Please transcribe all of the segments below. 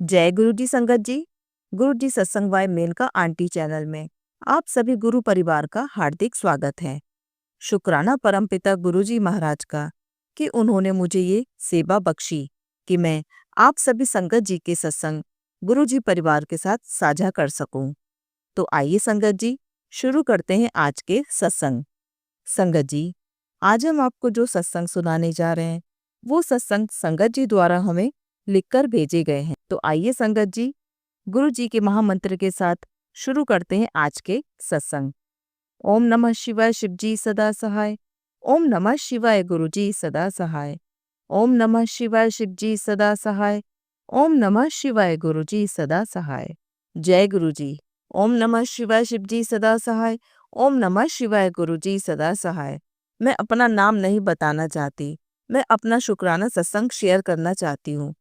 जय गुरु जी संगत जी। गुरु जी सत्संग बाय मेनका आंटी चैनल में आप सभी गुरु परिवार का हार्दिक स्वागत है। शुक्राना परमपिता गुरु जी महाराज का कि उन्होंने मुझे ये सेवा बख्शी कि मैं आप सभी संगत जी के सत्संग गुरु जी परिवार के साथ साझा कर सकूं। तो आइए संगत जी शुरू करते हैं आज के सत्संग। संगत जी, आज हम आपको जो सत्संग सुनाने जा रहे हैं वो सत्संग संगत जी द्वारा हमें लिखकर भेजे गए हैं। तो आइए संगत जी गुरु जी के महामंत्र के साथ शुरू करते हैं आज के सत्संग। ओम नमः शिवाय शिव जी सदा सहाय। ओम नमः शिवाय गुरु जी सदा सहाय। ओम नमः शिवाय शिव जी सदा सहाय। ओम नमः शिवाय गुरु जी सदा सहाय। जय गुरु जी। ओम नमः शिवाय शिव जी सदा सहाय। ओम नमः शिवाय गुरु जी सदा सहाय। मैं अपना नाम नहीं बताना चाहती, मैं अपना शुक्राना सत्संग शेयर करना चाहती हूँ।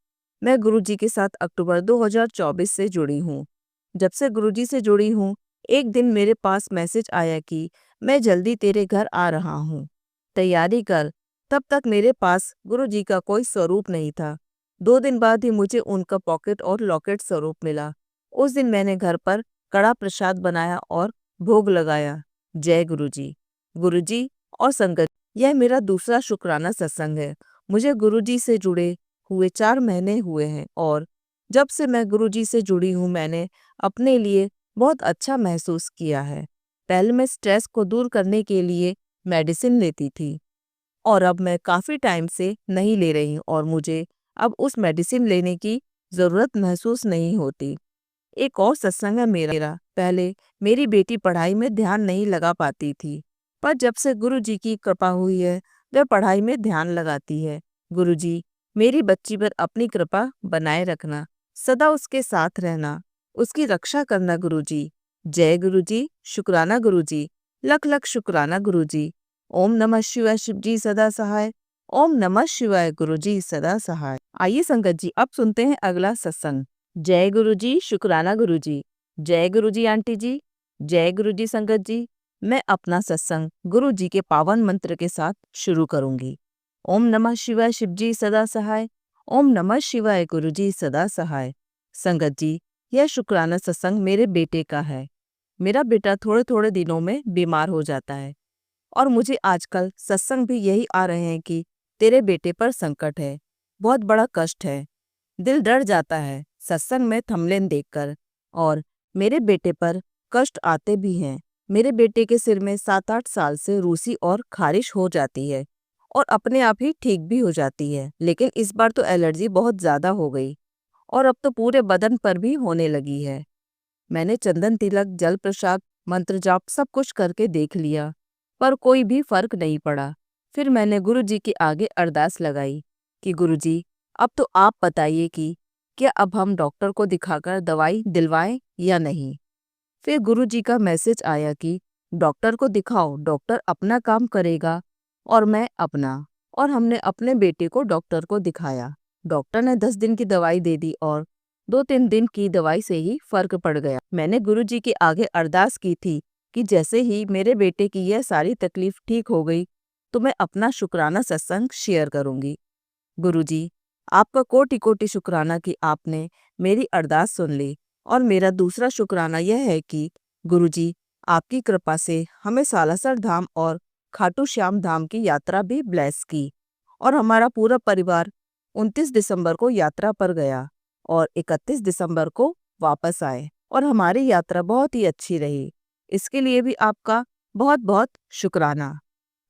मैं गुरुजी के साथ अक्टूबर 2024 से जुड़ी हूँ। जब से गुरुजी से जुड़ी हूँ, एक दिन मेरे पास मैसेज आया कि मैं जल्दी तेरे घर आ रहा हूँ, तैयारी कर। तब तक मेरे पास गुरुजी का कोई स्वरूप नहीं था। 2 दिन बाद ही मुझे उनका पॉकेट और लॉकेट स्वरूप मिला। उस दिन मैंने घर पर कड़ा प्रसाद बनाया और भोग लगाया। जय गुरुजी। गुरुजी और संगत, यह मेरा दूसरा शुक्राना सत्संग है। मुझे गुरुजी से जुड़े हुए 4 महीने हुए हैं और जब से मैं गुरुजी से जुड़ी हूँ मैंने अपने लिए बहुत अच्छा महसूस किया है। पहले मैं स्ट्रेस को दूर करने के लिए मेडिसिन लेती थी और अब मैं काफ़ी टाइम से नहीं ले रही हूँ और मुझे अब उस मेडिसिन लेने की ज़रूरत महसूस नहीं होती। एक और सत्संग है मेरा। पहले मेरी बेटी पढ़ाई में ध्यान नहीं लगा पाती थी, पर जब से गुरुजी की कृपा हुई है वह पढ़ाई में ध्यान लगाती है। गुरुजी, मेरी बच्ची पर अपनी कृपा बनाए रखना, सदा उसके साथ रहना, उसकी रक्षा करना गुरुजी। जय गुरुजी। शुक्राना गुरुजी। लख लख शुक्राना गुरुजी। ओम नमः शिवाय शिव जी सदा सहाय। ओम नमः शिवाय गुरुजी सदा सहाय। आइए संगत जी अब सुनते हैं अगला सत्संग। जय गुरुजी। शुक्राना गुरुजी। जय गुरुजी आंटी जी। जय गुरुजी संगत जी। मैं अपना सत्संग गुरुजी के पावन मंत्र के साथ शुरू करूंगी। ओम नमः शिवाय शिव जी सदा सहाय। ओम नमः शिवाय गुरु जी सदा सहाय। संगत जी, यह शुक्राना सत्संग मेरे बेटे का है। मेरा बेटा थोड़े थोड़े दिनों में बीमार हो जाता है और मुझे आजकल सत्संग भी यही आ रहे हैं कि तेरे बेटे पर संकट है, बहुत बड़ा कष्ट है। दिल डर जाता है सत्संग में थंबनेल देखकर और मेरे बेटे पर कष्ट आते भी हैं। मेरे बेटे के सिर में 7-8 साल से रूसी और खारिश हो जाती है और अपने आप ही ठीक भी हो जाती है, लेकिन इस बार तो एलर्जी बहुत ज़्यादा हो गई और अब तो पूरे बदन पर भी होने लगी है। मैंने चंदन तिलक, जल प्रसाद, मंत्र जाप सब कुछ करके देख लिया पर कोई भी फर्क नहीं पड़ा। फिर मैंने गुरुजी के आगे अरदास लगाई कि गुरुजी, अब तो आप बताइए कि क्या अब हम डॉक्टर को दिखाकर दवाई दिलवाएं या नहीं। फिर गुरुजी का मैसेज आया कि डॉक्टर को दिखाओ, डॉक्टर अपना काम करेगा और मैं अपना। और हमने अपने बेटे को डॉक्टर को दिखाया। डॉक्टर ने 10 दिन की दवाई दे दी और 2-3 दिन की दवाई से ही फर्क पड़ गया। मैंने गुरुजी के आगे अरदास की थी कि जैसे ही मेरे बेटे की यह सारी तकलीफ ठीक हो गई तो मैं अपना शुक्राना सत्संग शेयर करूंगी। गुरुजी, आपका कोटि कोटि शुक्राना कि आपने मेरी अरदास सुन ली। और मेरा दूसरा शुक्राना यह है कि गुरुजी, आपकी कृपा से हमें सालासर धाम और खाटू श्याम धाम की यात्रा भी ब्लेस की और हमारा पूरा परिवार 29 दिसंबर को यात्रा पर गया और 31 दिसंबर को वापस आए और हमारी यात्रा बहुत ही अच्छी रही। इसके लिए भी आपका बहुत बहुत शुक्राना।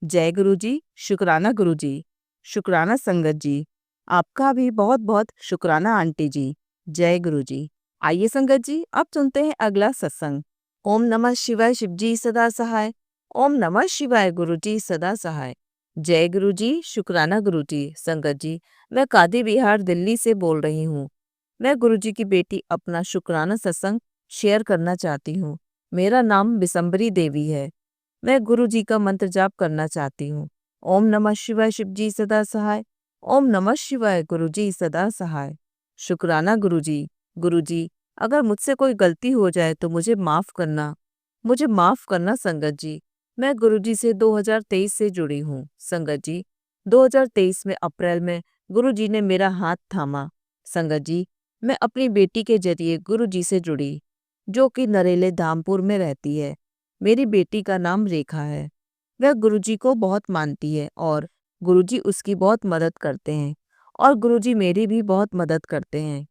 जय गुरुजी। शुक्राना गुरुजी। शुक्राना संगत जी। आपका भी बहुत बहुत शुक्राना आंटी जी। जय गुरुजी। आइए संगत जी अब सुनते हैं अगला सत्संग। ओम नमः शिवाय शिव जी सदा सहाय। ओम नमः शिवाय गुरु जी सदा सहाय। जय गुरु जी। शुक्राना गुरु जी। संगत जी, मैं कादी विहार दिल्ली से बोल रही हूँ। मैं गुरु जी की बेटी अपना शुक्राना सत्संग शेयर करना चाहती हूँ। मेरा नाम बिसम्बरी देवी है। मैं गुरु जी का मंत्र जाप करना चाहती हूँ। ओम नमः शिवाय शिव जी सदा सहाय। ओम नमः शिवाय गुरु जी सदा सहाय। शुक्राना गुरु जी। गुरु जी, अगर मुझसे कोई गलती हो जाए तो मुझे माफ़ करना। मुझे माफ़ करना संगत जी। मैं गुरु जी से 2023 से जुड़ी हूँ। संगत जी, 2023 में अप्रैल में गुरु जी ने मेरा हाथ थामा। संगत जी, मैं अपनी बेटी के जरिए गुरुजी से जुड़ी, जो कि नरेले धामपुर में रहती है। मेरी बेटी का नाम रेखा है। वह गुरुजी को बहुत मानती है और गुरुजी उसकी बहुत मदद करते हैं और गुरुजी मेरी भी बहुत मदद करते हैं।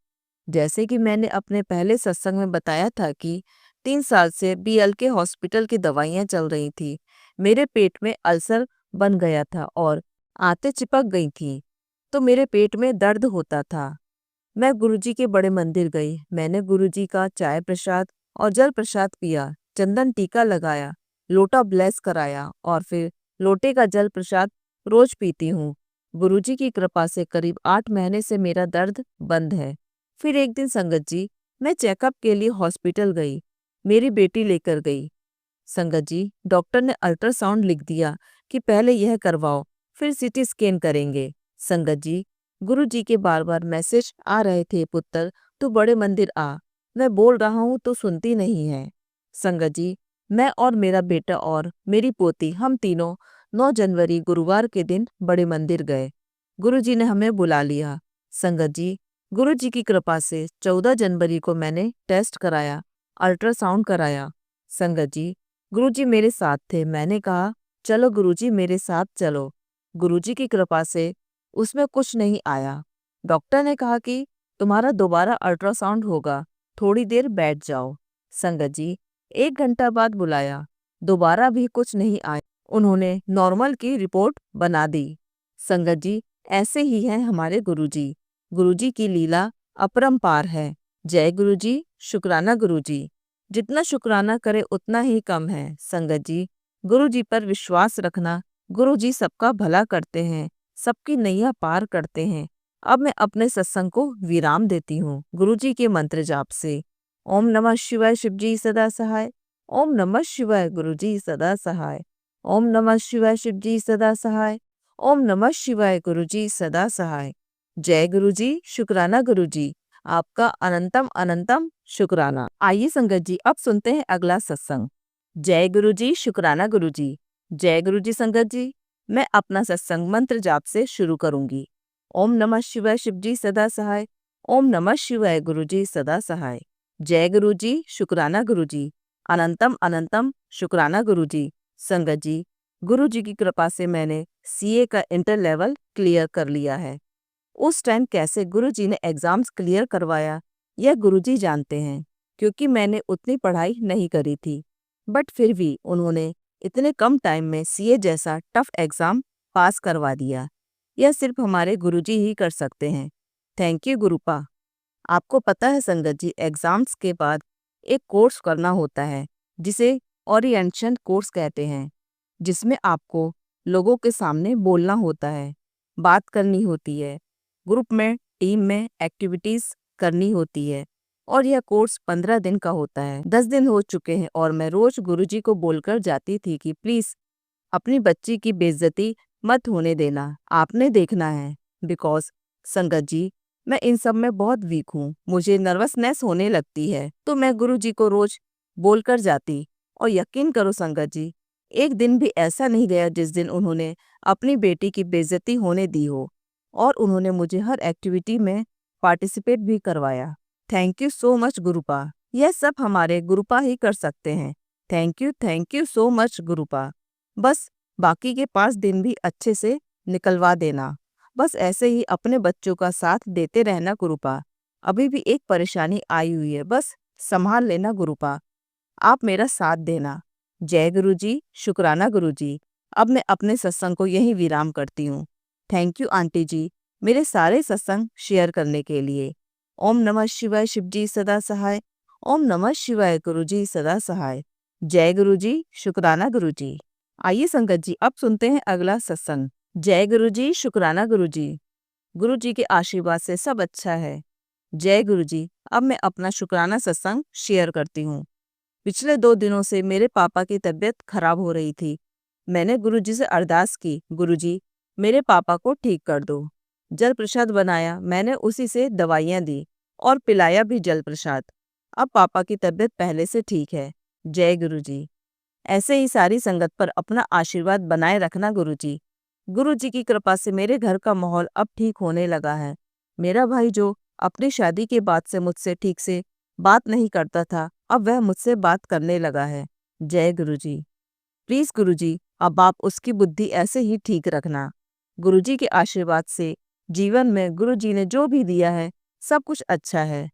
जैसे कि मैंने अपने पहले सत्संग में बताया था कि 3 साल से BLK हॉस्पिटल की दवाइयाँ चल रही थी। मेरे पेट में अल्सर बन गया था और आंतें चिपक गई थी, तो मेरे पेट में दर्द होता था। मैं गुरुजी के बड़े मंदिर गई। मैंने गुरुजी का चाय प्रसाद और जल प्रसाद पिया, चंदन टीका लगाया, लोटा ब्लेस कराया और फिर लोटे का जल प्रसाद रोज पीती हूँ। गुरुजी की कृपा से करीब 8 महीने से मेरा दर्द बंद है। फिर एक दिन संगत जी, मैं चेकअप के लिए हॉस्पिटल गई। मेरी बेटी लेकर गई। संगत जी, डॉक्टर ने अल्ट्रासाउंड लिख दिया कि पहले यह करवाओ, फिर CT स्कैन करेंगे। संगत जी, गुरुजी के बार बार मैसेज आ रहे थे, पुत्र तू बड़े मंदिर आ। मैं बोल रहा हूँ तो सुनती नहीं है। संगत जी, मैं और मेरा बेटा और मेरी पोती, हम तीनों 9 जनवरी गुरुवार के दिन बड़े मंदिर गए। गुरुजी ने हमें बुला लिया। संगत जी, गुरुजी की कृपा से 14 जनवरी को मैंने टेस्ट कराया, अल्ट्रासाउंड कराया। संगत जी, गुरुजी मेरे साथ थे। मैंने कहा, चलो गुरुजी मेरे साथ चलो। गुरुजी की कृपा से उसमें कुछ नहीं आया। डॉक्टर ने कहा कि तुम्हारा दोबारा अल्ट्रासाउंड होगा, थोड़ी देर बैठ जाओ। संगत जी, 1 घंटा बाद बुलाया, दोबारा भी कुछ नहीं आया। उन्होंने नॉर्मल की रिपोर्ट बना दी। संगत जी, ऐसे ही हैं हमारे गुरुजी। गुरुजी की लीला अपरंपार है। जय गुरुजी, शुक्राना गुरुजी। जितना शुक्राना करे उतना ही कम है। संगत जी, गुरुजी पर विश्वास रखना। गुरुजी सबका भला करते हैं, सबकी नैया पार करते हैं। अब मैं अपने सत्संग को विराम देती हूँ गुरुजी के मंत्र जाप से। ओम नमः शिवाय, शिवजी सदा सहाय। ओम नमः शिवाय, गुरुजी सदा सहाय। ओम नमः शिवाय, शिवजी सदा सहाय। ओम नमः शिवाय, गुरुजी सदा सहाय। जय गुरुजी, शुक्राना गुरुजी। आपका अनंतम अनंतम शुक्राना। आइए संगत जी, अब सुनते हैं अगला सत्संग। जय गुरुजी, शुक्राना गुरुजी। जय गुरुजी संगत जी, मैं अपना सत्संग मंत्र जाप से शुरू करूंगी। ओम नमः शिवाय, शिवजी सदा सहाय। ओम नमः शिवाय, गुरुजी सदा सहाय। जय गुरुजी, शुक्राना गुरुजी। अनंतम अनंतम शुक्राना गुरुजी। संगत जी, गुरुजी की कृपा से मैंने CA का इंटर लेवल क्लियर कर लिया है। उस टाइम कैसे गुरुजी ने एग्जाम्स क्लियर करवाया, यह गुरुजी जानते हैं, क्योंकि मैंने उतनी पढ़ाई नहीं करी थी। बट फिर भी उन्होंने इतने कम टाइम में CA जैसा टफ एग्जाम पास करवा दिया। यह सिर्फ हमारे गुरुजी ही कर सकते हैं। Thank you गुरुपा। आपको पता है संगत जी, एग्जाम्स के बाद एक कोर्स करना होता है जिसे ओरिएंटेशन कोर्स कहते हैं, जिसमें आपको लोगों के सामने बोलना होता है, बात करनी होती है, ग्रुप में, टीम में एक्टिविटीज करनी होती है। और यह कोर्स 15 दिन का होता है। 10 दिन हो चुके हैं और मैं रोज गुरुजी को बोलकर जाती थी कि प्लीज अपनी बच्ची की बेइज्जती मत होने देना, आपने देखना है। बिकॉज संगत जी, मैं इन सब में बहुत वीक हूँ, मुझे नर्वसनेस होने लगती है, तो मैं गुरुजी को रोज बोलकर जाती। और यकीन करो संगत जी, एक दिन भी ऐसा नहीं गया जिस दिन उन्होंने अपनी बेटी की बेइज्जती होने दी हो, और उन्होंने मुझे हर एक्टिविटी में पार्टिसिपेट भी करवाया। Thank you so much गुरुपा। यह सब हमारे गुरुपा ही कर सकते हैं। Thank you so much गुरुपा। बस बाकी के 5 दिन भी अच्छे से निकलवा देना। बस ऐसे ही अपने बच्चों का साथ देते रहना गुरुपा। अभी भी एक परेशानी आई हुई है, बस संभाल लेना गुरुपा। आप मेरा साथ देना। जय गुरुजी, शुक्राना गुरुजी। अब मैं अपने सत्संग को यहीं विराम करती हूँ। थैंक यू आंटी जी, मेरे सारे सत्संग शेयर करने के लिए। ओम नमः शिवाय, शिवजी सदा सहाय। ओम नमः शिवाय, गुरुजी सदा सहाय। जय गुरुजी, शुक्राना गुरुजी। आइए संगत जी, अब सुनते हैं अगला सत्संग। जय गुरुजी, शुक्राना गुरुजी। गुरुजी के आशीर्वाद से सब अच्छा है। जय गुरुजी। अब मैं अपना शुक्राना सत्संग शेयर करती हूँ। पिछले 2 दिनों से मेरे पापा की तबीयत खराब हो रही थी। मैंने गुरुजी से अरदास की, गुरुजी मेरे पापा को ठीक कर दो। जल प्रसाद बनाया, मैंने उसी से दवाइयाँ दी और पिलाया भी जल प्रसाद। अब पापा की तबीयत पहले से ठीक है। जय गुरुजी। ऐसे ही सारी संगत पर अपना आशीर्वाद बनाए रखना गुरुजी। गुरुजी की कृपा से मेरे घर का माहौल अब ठीक होने लगा है। मेरा भाई जो अपनी शादी के बाद से मुझसे ठीक से बात नहीं करता था, अब वह मुझसे बात करने लगा है। जय गुरुजी। प्लीज गुरुजी, अब आप उसकी बुद्धि ऐसे ही ठीक रखना। गुरुजी के आशीर्वाद से जीवन में गुरुजी ने जो भी दिया है सब कुछ अच्छा है।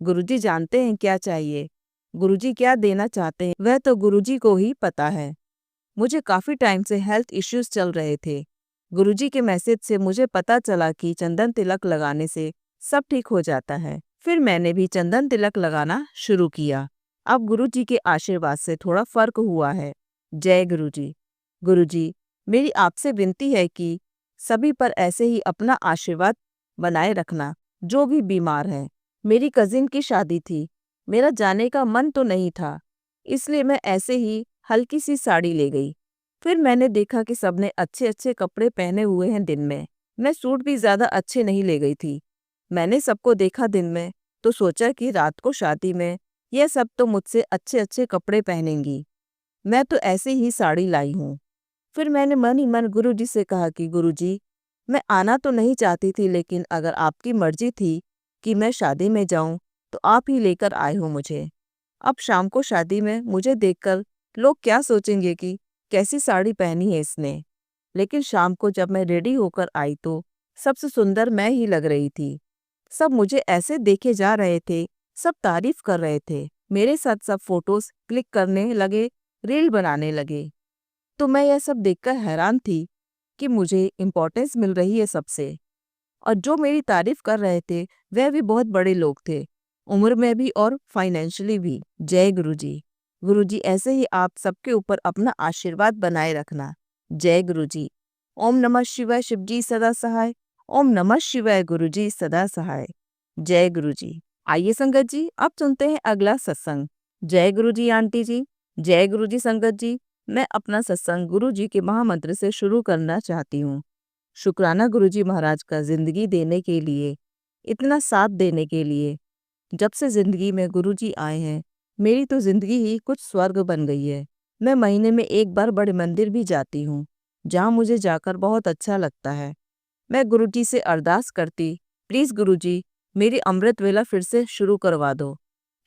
गुरुजी जानते हैं क्या चाहिए, गुरुजी क्या देना चाहते हैं वह तो गुरुजी को ही पता है। मुझे काफी टाइम से हेल्थ इश्यूज चल रहे थे। गुरुजी के मैसेज से मुझे पता चला कि चंदन तिलक लगाने से सब ठीक हो जाता है। फिर मैंने भी चंदन तिलक लगाना शुरू किया। अब गुरुजी के आशीर्वाद से थोड़ा फर्क हुआ है। जय गुरुजी। गुरुजी, मेरी आपसे विनती है कि सभी पर ऐसे ही अपना आशीर्वाद बनाए रखना, जो भी बीमार है। मेरी कजिन की शादी थी, मेरा जाने का मन तो नहीं था, इसलिए मैं ऐसे ही हल्की सी साड़ी ले गई। फिर मैंने देखा कि सबने अच्छे अच्छे कपड़े पहने हुए हैं दिन में। मैं सूट भी ज्यादा अच्छे नहीं ले गई थी। मैंने सबको देखा दिन में तो सोचा कि रात को शादी में यह सब तो मुझसे अच्छे अच्छे कपड़े पहनेंगी, मैं तो ऐसे ही साड़ी लाई हूँ। फिर मैंने मन ही मन गुरुजी से कहा कि गुरुजी, मैं आना तो नहीं चाहती थी, लेकिन अगर आपकी मर्जी थी कि मैं शादी में जाऊं तो आप ही लेकर आए हो मुझे। अब शाम को शादी में मुझे देखकर लोग क्या सोचेंगे कि कैसी साड़ी पहनी है इसने। लेकिन शाम को जब मैं रेडी होकर आई तो सबसे सुंदर मैं ही लग रही थी। सब मुझे ऐसे देखे जा रहे थे, सब तारीफ कर रहे थे। मेरे साथ सब फोटोज क्लिक करने लगे, रील बनाने लगे। तो मैं यह सब देखकर हैरान थी कि मुझे इम्पोर्टेंस मिल रही है सबसे। और जो मेरी तारीफ कर रहे थे वह भी बहुत बड़े लोग थे, उम्र में भी और फाइनेंशियली भी। जय गुरुजी। गुरुजी, ऐसे ही आप सबके ऊपर अपना आशीर्वाद बनाए रखना। जय गुरुजी। ओम नमः शिवाय, शिवजी सदा सहाय। ओम नमः शिवाय, गुरुजी सदा सहाय। जय गुरुजी। आइए संगत जी, अब सुनते हैं अगला सत्संग। जय गुरुजी आंटी जी। जय गुरुजी संगत जी। मैं अपना सत्संग गुरुजी के महामंत्र से शुरू करना चाहती हूँ। शुक्राना गुरुजी महाराज का जिंदगी देने के लिए, इतना साथ देने के लिए। जब से जिंदगी में गुरुजी आए हैं, मेरी तो जिंदगी ही कुछ स्वर्ग बन गई है। मैं महीने में एक बार बड़े मंदिर भी जाती हूँ, जहाँ मुझे जाकर बहुत अच्छा लगता है। मैं गुरुजी से अरदास करती, प्लीज गुरुजी, मेरी अमृत वेला फिर से शुरू करवा दो।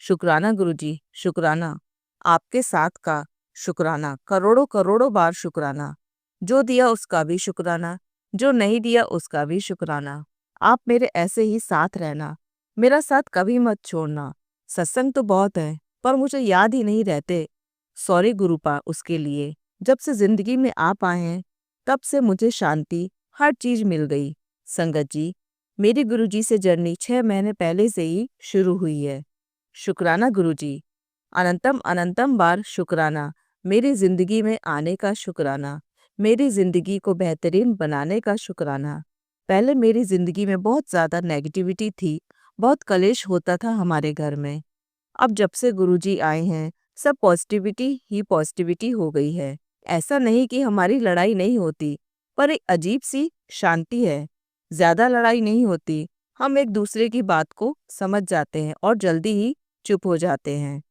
शुक्राना गुरुजी, शुक्राना। आपके साथ का शुक्राना, करोड़ों करोड़ों बार शुक्राना। जो दिया उसका भी शुक्राना, जो नहीं दिया उसका भी शुक्राना। आप मेरे ऐसे ही साथ रहना, मेरा साथ कभी मत छोड़ना। सत्संग तो बहुत है पर मुझे याद ही नहीं रहते। सॉरी गुरुपा उसके लिए। जब से जिंदगी में आप आए हैं तब से मुझे शांति, हर चीज मिल गई। संगत जी, मेरी गुरुजी से जर्नी 6 महीने पहले से ही शुरू हुई है। शुक्राना गुरुजी, अनंतम अनंतम बार शुक्राना। मेरी जिंदगी में आने का शुक्राना, मेरी जिंदगी को बेहतरीन बनाने का शुक्राना। पहले मेरी जिंदगी में बहुत ज़्यादा नेगेटिविटी थी, बहुत कलेश होता था हमारे घर में। अब जब से गुरुजी आए हैं सब पॉजिटिविटी ही पॉजिटिविटी हो गई है। ऐसा नहीं कि हमारी लड़ाई नहीं होती, पर एक अजीब सी शांति है। ज्यादा लड़ाई नहीं होती, हम एक दूसरे की बात को समझ जाते हैं और जल्दी ही चुप हो जाते हैं।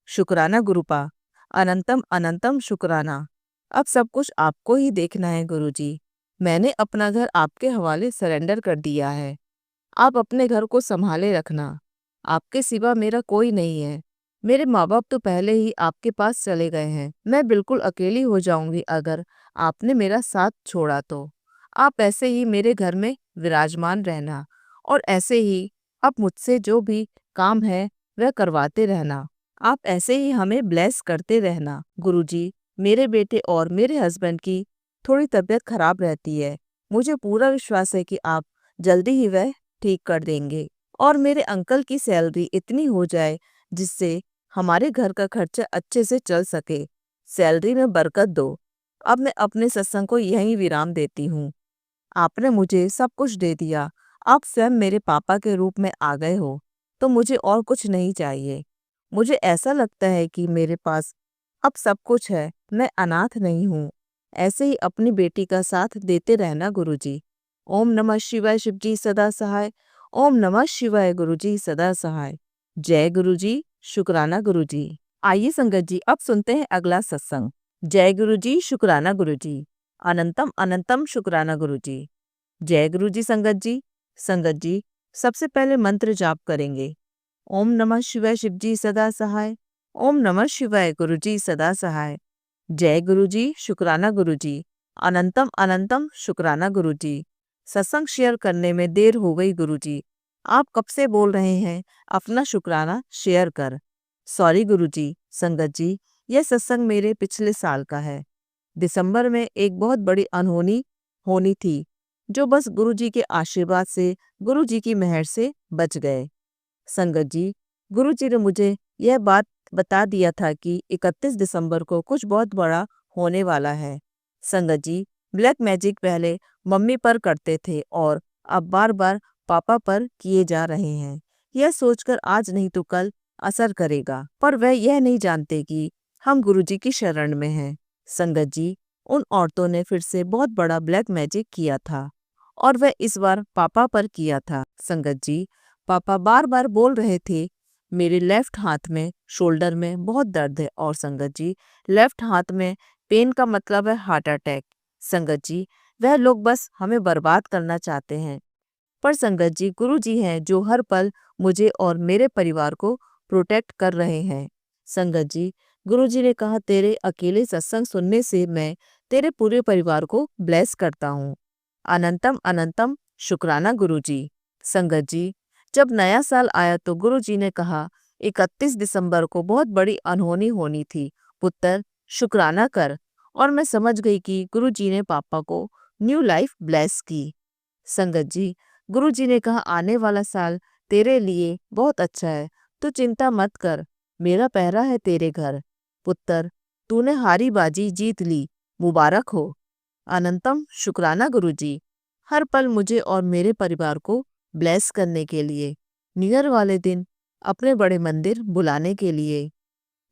शुक्राना गुरुपा, अनंतम अनंतम शुक्राना। अब सब कुछ आपको ही देखना है गुरुजी। मैंने अपना घर आपके हवाले सरेंडर कर दिया है। आप अपने घर को संभाले रखना। आपके सिवा मेरा कोई नहीं है। मेरे माँ बाप तो पहले ही आपके पास चले गए हैं। मैं बिल्कुल अकेली हो जाऊंगी अगर आपने मेरा साथ छोड़ा तो। आप ऐसे ही मेरे घर में विराजमान रहना और ऐसे ही आप मुझसे जो भी काम है वह करवाते रहना। आप ऐसे ही हमें ब्लेस करते रहना। गुरुजी, मेरे बेटे और मेरे हस्बैंड की थोड़ी तबीयत खराब रहती है। मुझे पूरा विश्वास है कि आप जल्दी ही वह ठीक कर देंगे और मेरे अंकल की सैलरी इतनी हो जाए जिससे हमारे घर का खर्चा अच्छे से चल सके। सैलरी में बरकत दो। अब मैं अपने सत्संग को यहीं विराम देती हूँ। आपने मुझे सब कुछ दे दिया। आप स्वयं मेरे पापा के रूप में आ गए हो, तो मुझे और कुछ नहीं चाहिए। मुझे ऐसा लगता है कि मेरे पास अब सब कुछ है, मैं अनाथ नहीं हूँ। ऐसे ही अपनी बेटी का साथ देते रहना गुरुजी। ओम नमः शिवाय, शिवजी सदा सहाय। ओम नमः शिवाय, गुरुजी सदा सहाय। जय गुरुजी, शुक्राना गुरुजी। आइए संगत जी, अब सुनते हैं अगला सत्संग। जय गुरुजी, शुक्राना गुरुजी। अनंतम अनंतम शुक्राना गुरुजी। जय गुरुजी संगत जी। संगत जी, सबसे पहले मंत्र जाप करेंगे। ओम नमः शिवाय शिवजी सदा सहाय। ओम नमः शिवाय गुरुजी सदा सहाय। जय गुरुजी, शुक्राना गुरुजी। अनंतम अनंतम शुक्राना गुरुजी। सत्संग शेयर करने में देर हो गई गुरुजी। आप कब से बोल रहे हैं अपना शुक्राना शेयर कर। सॉरी गुरुजी। संगत जी, यह सत्संग मेरे पिछले साल का है। दिसंबर में एक बहुत बड़ी अनहोनी होनी थी, जो बस गुरुजी के आशीर्वाद से, गुरुजी की मेहर से बच गए। संगत जी, गुरुजी ने मुझे यह बात बता दिया था कि 31 दिसंबर को कुछ बहुत बड़ा होने वाला है। संगत जी, ब्लैक मैजिक पहले मम्मी पर करते थे और अब बार बार पापा पर किए जा रहे हैं। यह सोचकर आज नहीं तो कल असर करेगा, पर वह यह नहीं जानते कि हम गुरुजी की शरण में हैं। संगत जी, उन औरतों ने फिर से बहुत बड़ा ब्लैक मैजिक किया था और वह इस बार पापा पर किया था। संगत जी, पापा बार बार बोल रहे थे मेरे लेफ्ट हाथ में, शोल्डर में बहुत दर्द है। और संगत जी, लेफ्ट हाथ में पेन का मतलब है हार्ट अटैक। संगत जी, वह लोग बस हमें बर्बाद करना चाहते हैं। पर संगत जी, गुरु जी हैं जो हर पल मुझे और मेरे परिवार को प्रोटेक्ट कर रहे हैं। संगत जी, गुरु जी ने कहा तेरे अकेले सत्संग सुनने से मैं तेरे पूरे परिवार को ब्लेस करता हूँ। अनंतम अनंतम शुक्राना गुरु जी। संगत जी, जब नया साल आया तो गुरु जी ने कहा 31 दिसंबर को बहुत बड़ी अनहोनी होनी थी, पुत्र शुक्राना कर। और मैं समझ गई कि गुरु जी ने पापा को न्यू लाइफ ब्लेस की। संगत जी, गुरु जी ने कहा आने वाला साल तेरे लिए बहुत अच्छा है, तू चिंता मत कर, मेरा पहरा है तेरे घर। पुत्र, तूने हारी बाजी जीत ली, मुबारक हो। अनंतम शुक्राना गुरुजी, हर पल मुझे और मेरे परिवार को ब्लेस करने के लिए, न्यू ईयर वाले दिन अपने बड़े मंदिर बुलाने के लिए,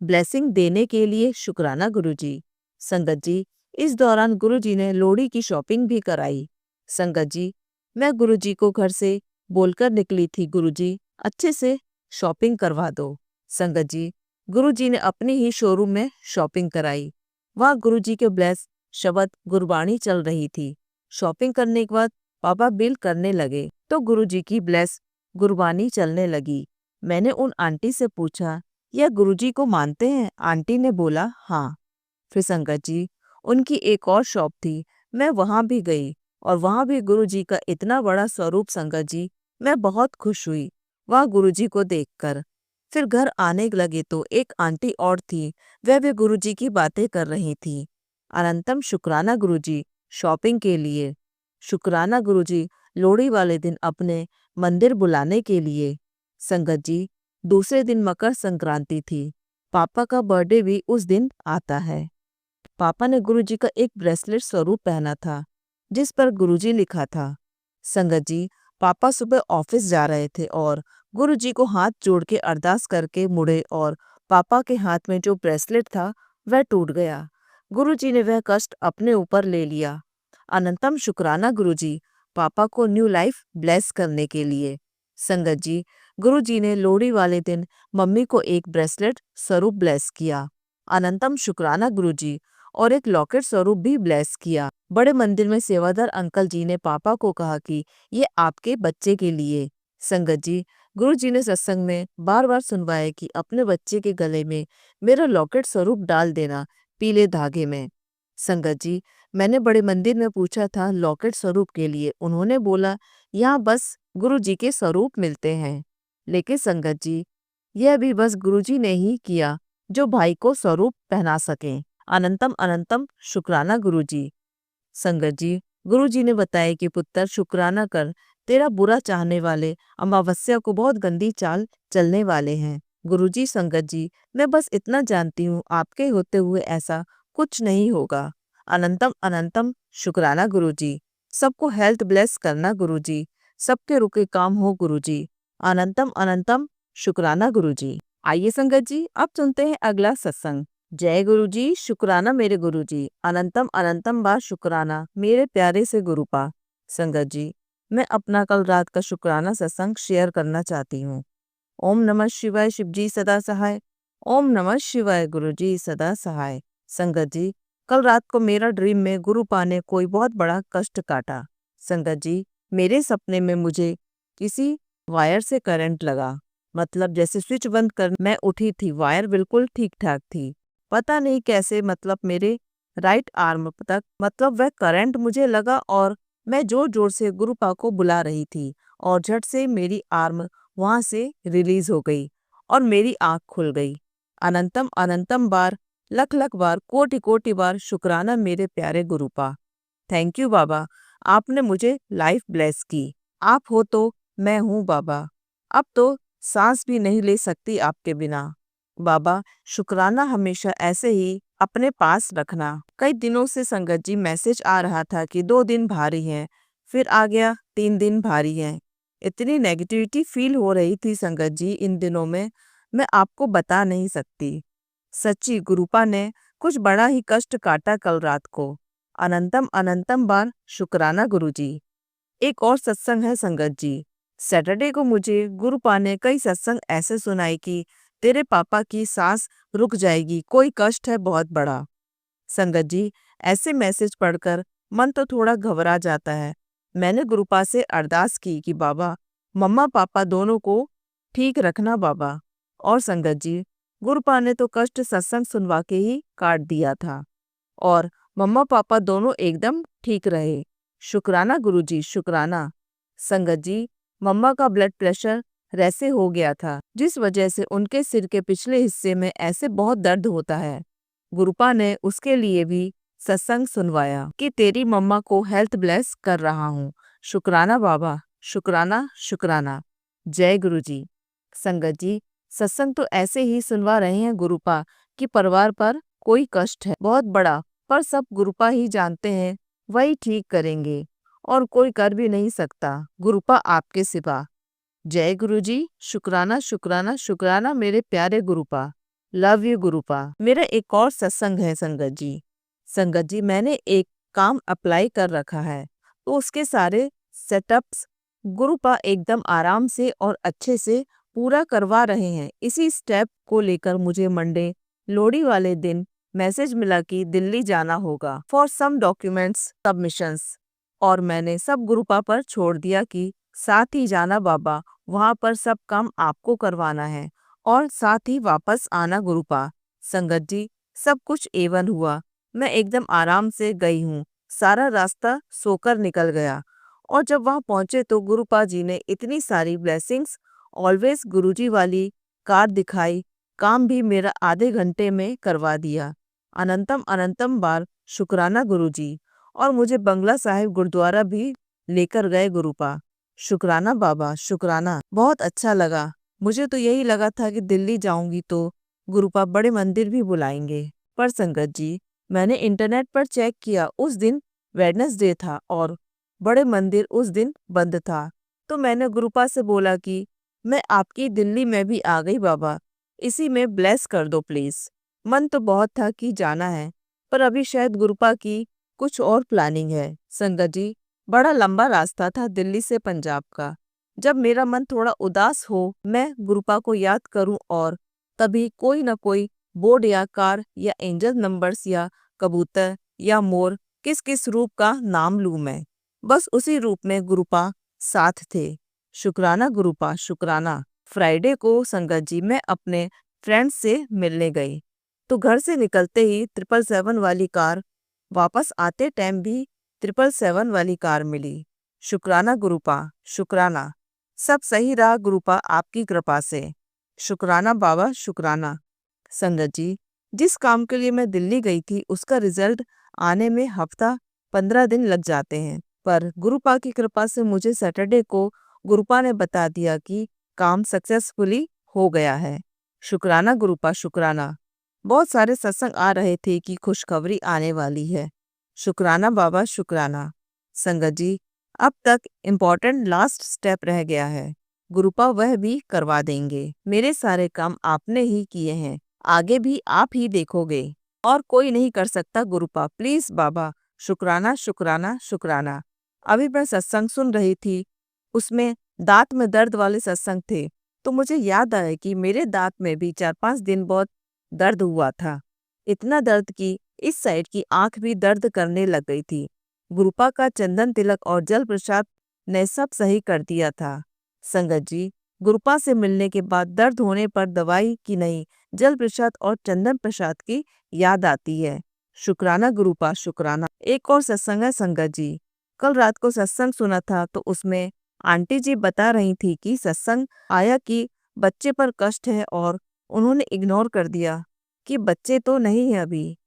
ब्लेसिंग देने के लिए शुक्राना गुरुजी। संगत जी, इस दौरान गुरुजी ने लोहड़ी की शॉपिंग भी कराई। संगत जी, मैं गुरुजी को घर से बोलकर निकली थी, गुरुजी अच्छे से शॉपिंग करवा दो। संगत जी, गुरुजी ने अपने ही शोरूम में शॉपिंग कराई। वहाँ गुरुजी के ब्लेस शब्द गुरबाणी चल रही थी। शॉपिंग करने के बाद पापा बिल करने लगे तो गुरुजी की ब्लेस गुरबानी चलने लगी। मैंने उन आंटी से पूछा, यह गुरुजी को मानते हैं? आंटी ने बोला हाँ। फिर संगत जी, उनकी एक और शॉप थी, मैं वहां भी गई और वहां भी गुरुजी का इतना बड़ा स्वरूप। संगत जी, मैं बहुत खुश हुई वहां गुरुजी को देखकर। फिर घर आने लगे तो एक आंटी और थी, वह भी गुरुजी की बातें कर रही थी। अनंतम शुक्राना गुरुजी शॉपिंग के लिए। शुक्राना गुरुजी लोहड़ी वाले दिन अपने मंदिर बुलाने के लिए। संगत जी, दूसरे दिन मकर संक्रांति थी। पापा का बर्थडे भी उस दिन आता है। पापा ने गुरुजी का एक ब्रेसलेट स्वरूप पहना था जिस पर गुरुजी लिखा था। संगत जी, पापा सुबह ऑफिस जा रहे थे और गुरुजी को हाथ जोड़ के अरदास करके मुड़े और पापा के हाथ में जो ब्रेसलेट था वह टूट गया। गुरुजी ने वह कष्ट अपने ऊपर ले लिया। अनंतम शुक्राना गुरुजी, पापा को न्यू लाइफ ब्लेस करने के लिए। संगत जी, गुरुजी ने लोहड़ी वाले दिन मम्मी को एक ब्रेसलेट स्वरूप ब्लेस किया। अनंतम शुक्राना गुरुजी, और एक लॉकेट स्वरूप भी ब्लेस किया। बड़े मंदिर में सेवादार अंकल जी ने पापा को कहा कि ये आपके बच्चे के लिए। संगत जी, गुरु जी ने सत्संग में बार बार सुनवाया कि अपने बच्चे के गले में मेरा लॉकेट स्वरूप डाल देना, पीले धागे में। संगत जी, मैंने बड़े मंदिर में पूछा था लॉकेट स्वरूप के लिए। उन्होंने बोला यहाँ बस गुरु जी के स्वरूप मिलते हैं। लेकिन संगत जी, यह भी बस गुरु जी ने ही किया जो भाई को स्वरूप पहना सके। अनंतम अनंतम शुक्राना गुरुजी। संगत जी, गुरुजी ने बताया कि पुत्र शुक्राना कर, तेरा बुरा चाहने वाले अमावस्या को बहुत गंदी चाल चलने वाले हैं। गुरुजी, संगत जी, मैं बस इतना जानती हूँ आपके होते हुए ऐसा कुछ नहीं होगा। अनंतम अनंतम शुक्राना गुरुजी। सबको हेल्थ ब्लेस करना गुरुजी, सबके रुके काम हो गुरुजी। अनंतम अनंतम शुक्राना गुरुजी। आइए संगत जी, अब सुनते हैं अगला सत्संग। जय गुरुजी, शुक्राना मेरे गुरुजी। अनंतम अनंतम बार शुक्राना मेरे प्यारे से गुरुपा। संगत जी, मैं अपना कल रात का शुक्राना सत्संग शेयर करना चाहती हूँ। ओम नमः शिवाय शिवजी सदा सहाय। ओम नमः शिवाय गुरुजी सदा सहाय। संगत जी, कल रात को मेरा ड्रीम में गुरुपा ने कोई बहुत बड़ा कष्ट काटा। संगत जी, मेरे सपने में मुझे किसी वायर से करंट लगा। मतलब जैसे स्विच बंद कर मैं उठी थी, वायर बिल्कुल ठीक ठाक थी। पता नहीं कैसे मतलब मेरे राइट आर्म तक मतलब वह करंट मुझे लगा और मैं जोर जोर से गुरुपा को बुला रही थी और झट से मेरी आर्म वहां से रिलीज हो गई और मेरी आंख खुल गई। अनंतम अनंतम बार, लख लख बार, कोटि कोटि बार शुक्राना मेरे प्यारे गुरुपा। थैंक यू बाबा, आपने मुझे लाइफ ब्लेस की। आप हो तो मैं हूँ बाबा। अब तो सांस भी नहीं ले सकती आपके बिना। बाबा, शुक्राना हमेशा ऐसे ही अपने पास रखना। कई दिनों से संगत जी मैसेज आ रहा था कि 2 दिन भारी हैं, फिर आ गया 3 दिन भारी हैं। इतनी नेगेटिविटी फील हो रही थी संगत जी इन दिनों में, मैं आपको बता नहीं सकती। सच्ची गुरुपा ने कुछ बड़ा ही कष्ट काटा कल रात को। अनंतम अनंतम बार शुक्राना गुरुजी। एक और सत्संग है संगत जी। सैटरडे को मुझे गुरुपा ने कई सत्संग ऐसे सुनाई कि तेरे पापा की सांस रुक जाएगी, कोई कष्ट है बहुत बड़ा। संगत जी, ऐसे मैसेज पढ़कर मन तो थोड़ा घबरा जाता है। मैंने गुरुपा से अरदास की कि बाबा मम्मा पापा दोनों को ठीक रखना बाबा। और संगत जी, गुरुपा ने तो कष्ट सत्संग सुनवा के ही काट दिया था और मम्मा पापा दोनों एकदम ठीक रहे। शुक्राना गुरुजी, शुक्राना। संगत जी, मम्मा का ब्लड प्रेशर रैसे हो गया था, जिस वजह से उनके सिर के पिछले हिस्से में ऐसे बहुत दर्द होता है। गुरुपा ने उसके लिए भी सत्संग सुनवाया कि तेरी मम्मा को हेल्थ ब्लेस कर रहा हूँ। शुक्राना बाबा, शुक्राना शुक्राना। जय गुरुजी। संगत जी, सत्संग तो ऐसे ही सुनवा रहे हैं गुरुपा कि परिवार पर कोई कष्ट है बहुत बड़ा, पर सब गुरुपा ही जानते हैं, वही ठीक करेंगे और कोई कर भी नहीं सकता गुरुपा आपके सिवा। जय गुरुजी। शुक्राना शुक्राना शुक्राना मेरे प्यारे गुरुपा। Love you गुरुपा। मेरा एक और सत्संग है संगत जी। संगत जी, मैंने एक काम अप्लाई कर रखा है तो उसके सारे सेटअप्स गुरुपा एकदम आराम से और अच्छे से पूरा करवा रहे हैं। इसी स्टेप को लेकर मुझे मंडे लोहड़ी वाले दिन मैसेज मिला कि दिल्ली जाना होगा फॉर सम डॉक्यूमेंट्स सबमिशंस और मैंने सब गुरुपा पर छोड़ दिया कि साथ ही जाना बाबा, वहां पर सब काम आपको करवाना है और साथ ही वापस आना गुरुपा। संगत जी, सब कुछ एवन हुआ। मैं एकदम आराम से गई हूँ, सारा रास्ता सोकर निकल गया और जब वहां पहुंचे तो गुरुपा जी ने इतनी सारी ब्लेसिंग्स ऑलवेज गुरुजी वाली कार दिखाई, काम भी मेरा आधे घंटे में करवा दिया। अनंतम अनंतम बार शुक्राना गुरुजी। और मुझे बंगला साहिब गुरुद्वारा भी लेकर गए गुरुपा। शुक्राना बाबा, शुक्राना। बहुत अच्छा लगा। मुझे तो यही लगा था कि दिल्ली जाऊंगी तो गुरुपा बड़े मंदिर भी बुलाएंगे, पर संगत जी, मैंने इंटरनेट पर चेक किया, उस दिन वेडनेसडे था और बड़े मंदिर उस दिन बंद था। तो मैंने गुरुपा से बोला कि मैं आपकी दिल्ली में भी आ गई बाबा, इसी में ब्लेस कर दो प्लीज। मन तो बहुत था कि जाना है, पर अभी शायद गुरुपा की कुछ और प्लानिंग है। संगत जी, बड़ा लंबा रास्ता था दिल्ली से पंजाब का। जब मेरा मन थोड़ा उदास हो, मैं गुरुपा को याद करूं और तभी कोई न कोई बोर्ड या कार या एंजल नंबर्स या कबूतर या मोर, किस किस रूप का नाम लूं मैं, बस उसी रूप में गुरुपा साथ थे। शुक्राना गुरुपा, शुक्राना। फ्राइडे को संगत जी मैं अपने फ्रेंड्स से मिलने गई तो घर से निकलते ही 777 वाली कार, वापस आते टाइम भी 777 वाली कार मिली। शुक्राना गुरुपा, शुक्राना। सब सही रहा गुरुपा आपकी कृपा से। शुक्राना बाबा, शुक्राना। संगत जी, जिस काम के लिए मैं दिल्ली गई थी उसका रिजल्ट आने में हफ्ता 15 दिन लग जाते हैं, पर गुरुपा की कृपा से मुझे सैटरडे को गुरुपा ने बता दिया कि काम सक्सेसफुली हो गया है। शुक्राना गुरुपा, शुक्राना। बहुत सारे सत्संग आ रहे थे कि खुशखबरी आने वाली है। शुक्राना बाबा, शुक्राना। संगत जी, अब तक इम्पोर्टेंट लास्ट स्टेप रह गया है, गुरुपा वह भी करवा देंगे। मेरे सारे काम आपने ही किए हैं, आगे भी आप ही देखोगे और कोई नहीं कर सकता गुरुपा, प्लीज बाबा। शुक्राना शुक्राना शुक्राना। अभी मैं सत्संग सुन रही थी, उसमें दांत में दर्द वाले सत्संग थे तो मुझे याद आया कि मेरे दांत में भी 4-5 दिन बहुत दर्द हुआ था। इतना दर्द कि इस साइड की आंख भी दर्द करने लग गई थी। गुरुपा का चंदन तिलक और जल प्रसाद ने सब सही कर दिया था। संगत जी, गुरुपा से मिलने के बाद दर्द होने पर दवाई की नहीं, जल प्रसाद और चंदन प्रसाद की याद आती है। शुक्राना गुरुपा, शुक्राना। एक और सत्संग है संगत जी। कल रात को सत्संग सुना था तो उसमें आंटी जी बता रही थी कि सत्संग आया कि बच्चे पर कष्ट है और उन्होंने इग्नोर कर दिया कि बच्चे तो नहीं है अभी,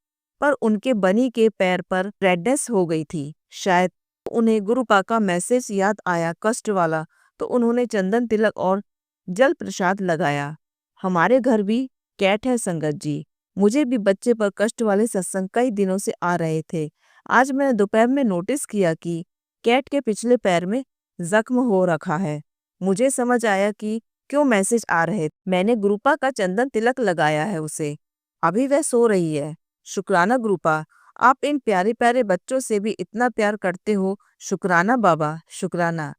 पर उनके बनी के पैर पर रेडनेस हो गई थी। शायद उन्हें गुरुपा का मैसेज याद आया कष्ट वाला, तो उन्होंने चंदन तिलक और जल प्रसाद लगाया। हमारे घर भी कैट है संगत जी। मुझे भी बच्चे पर कष्ट वाले सत्संग कई दिनों से आ रहे थे। आज मैंने दोपहर में नोटिस किया कि कैट के पिछले पैर में जख्म हो रखा है। मुझे समझ आया कि क्यों मैसेज आ रहे। मैंने गुरुपा का चंदन तिलक लगाया है उसे। अभी वह सो रही है। शुक्राना गुरुपा, आप इन प्यारे प्यारे बच्चों से भी इतना प्यार करते हो। शुक्राना बाबा, शुक्राना।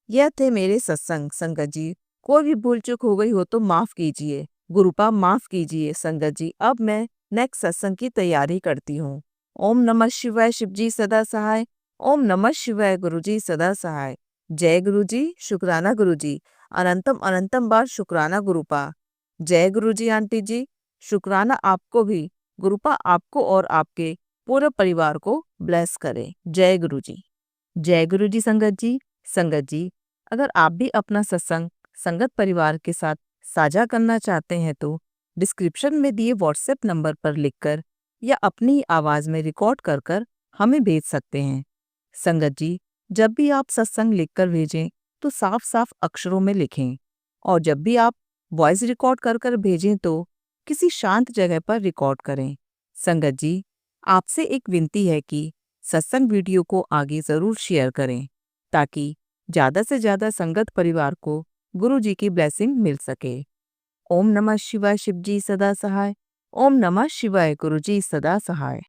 यह थे मेरे सत्संग संगत जी। कोई भी भूल चूक हो गई हो तो माफ कीजिए। गुरुपा माफ कीजिए संगत जी। अब मैं नेक्स्ट सत्संग की तैयारी करती हूँ। ओम नमः शिवाय, शिवजी सदा सहाय। ओम नमः शिवाय, गुरुजी सदा सहाय। जय गुरुजी, शुक्राना गुरुजी। अनंतम अनंतम बार शुक्राना गुरुपा। जय गुरुजी आंटी जी, शुक्राना आपको भी। गुरुपा आपको और आपके पूरे परिवार को ब्लेस करे। जय गुरुजी। जय गुरुजी संगत जी। संगत जी, अगर आप भी अपना सत्संग संगत परिवार के साथ साझा करना चाहते हैं तो डिस्क्रिप्शन में दिए व्हाट्सएप नंबर पर लिखकर या अपनी ही आवाज़ में रिकॉर्ड कर कर हमें भेज सकते हैं। संगत जी, जब भी आप सत्संग लिखकर भेजें तो साफ साफ अक्षरों में लिखें, और जब भी आप वॉइस रिकॉर्ड कर कर भेजें तो किसी शांत जगह पर रिकॉर्ड करें। संगत जी, आपसे एक विनती है कि सत्संग वीडियो को आगे ज़रूर शेयर करें ताकि ज़्यादा से ज़्यादा संगत परिवार को गुरु जी की ब्लेसिंग मिल सके। ओम नमः शिवाय, शिवजी सदा सहाय। ओम नमः शिवाय, गुरुजी सदा सहाय।